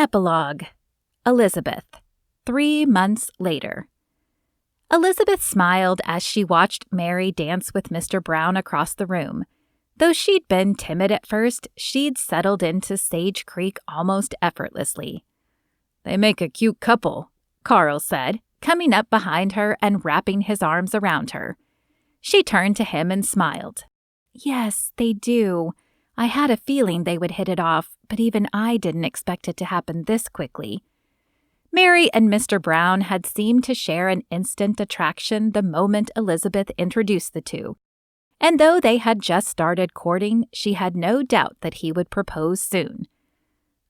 Epilogue. Elizabeth. 3 months later. Elizabeth smiled as she watched Mary dance with Mr. Brown across the room. Though she'd been timid at first, she'd settled into Sage Creek almost effortlessly. "They make a cute couple," Carl said, coming up behind her and wrapping his arms around her. She turned to him and smiled. "Yes, they do. I had a feeling they would hit it off, but even I didn't expect it to happen this quickly." Mary and Mr. Brown had seemed to share an instant attraction the moment Elizabeth introduced the two. And though they had just started courting, she had no doubt that he would propose soon.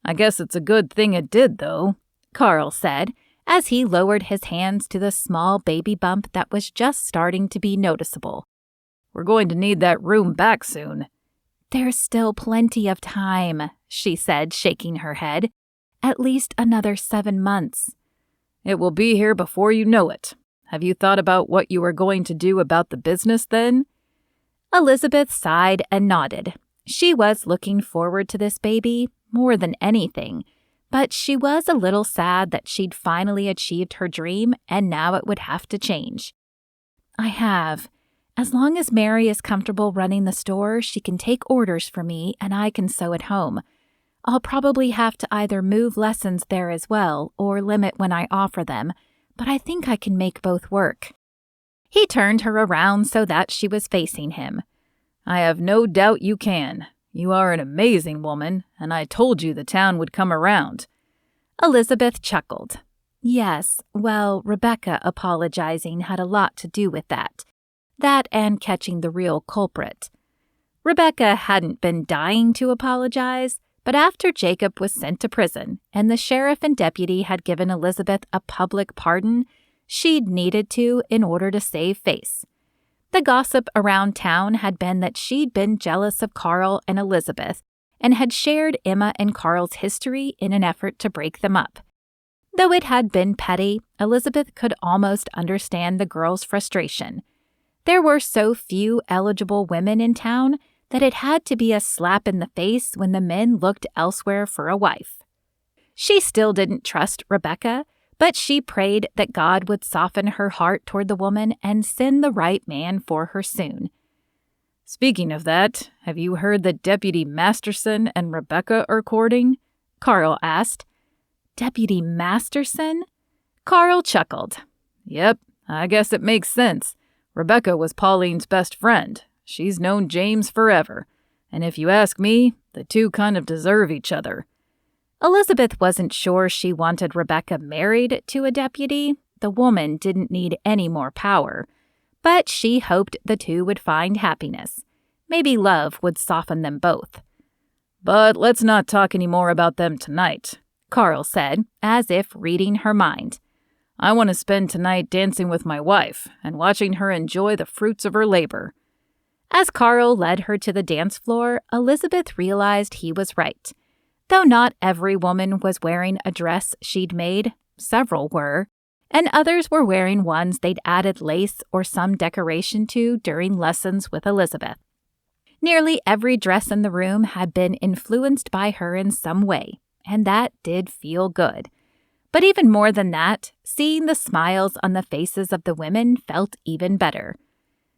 "I guess it's a good thing it did, though," Carl said, as he lowered his hands to the small baby bump that was just starting to be noticeable. "We're going to need that room back soon." "There's still plenty of time," she said, shaking her head. "At least another 7 months. "It will be here before you know it. Have you thought about what you are going to do about the business then?" Elizabeth sighed and nodded. She was looking forward to this baby more than anything, but she was a little sad that she'd finally achieved her dream and now it would have to change. "I have. As long as Mary is comfortable running the store, she can take orders for me and I can sew at home. I'll probably have to either move lessons there as well or limit when I offer them, but I think I can make both work." He turned her around so that she was facing him. "I have no doubt you can. You are an amazing woman, and I told you the town would come around." Elizabeth chuckled. Yes, well, Rebecca apologizing had a lot to do with that. That and catching the real culprit. Rebecca hadn't been dying to apologize, but after Jacob was sent to prison and the sheriff and deputy had given Elizabeth a public pardon, she'd needed to in order to save face. The gossip around town had been that she'd been jealous of Carl and Elizabeth and had shared Emma and Carl's history in an effort to break them up. Though it had been petty, Elizabeth could almost understand the girl's frustration. There were so few eligible women in town that it had to be a slap in the face when the men looked elsewhere for a wife. She still didn't trust Rebecca, but she prayed that God would soften her heart toward the woman and send the right man for her soon. "Speaking of that, have you heard that Deputy Masterson and Rebecca are courting?" Carl asked. "Deputy Masterson?" Carl chuckled. "Yep, I guess it makes sense. Rebecca was Pauline's best friend. She's known James forever. And if you ask me, the two kind of deserve each other." Elizabeth wasn't sure she wanted Rebecca married to a deputy. The woman didn't need any more power. But she hoped the two would find happiness. Maybe love would soften them both. "But let's not talk any more about them tonight," Carl said, as if reading her mind. "I want to spend tonight dancing with my wife and watching her enjoy the fruits of her labor." As Carl led her to the dance floor, Elizabeth realized he was right. Though not every woman was wearing a dress she'd made, several were, and others were wearing ones they'd added lace or some decoration to during lessons with Elizabeth. Nearly every dress in the room had been influenced by her in some way, and that did feel good. But even more than that, seeing the smiles on the faces of the women felt even better.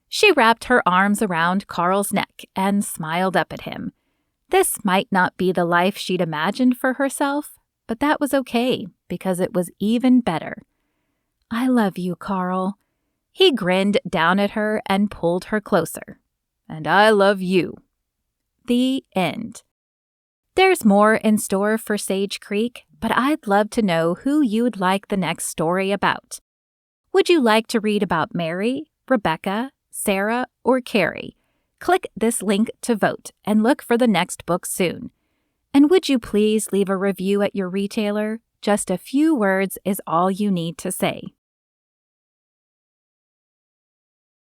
She wrapped her arms around Carl's neck and smiled up at him. This might not be the life she'd imagined for herself, but that was okay, because it was even better. "I love you, Carl." He grinned down at her and pulled her closer. "And I love you." The end. There's more in store for Sage Creek, but I'd love to know who you'd like the next story about. Would you like to read about Mary, Rebecca, Sarah, or Carrie? Click this link to vote and look for the next book soon. And would you please leave a review at your retailer? Just a few words is all you need to say.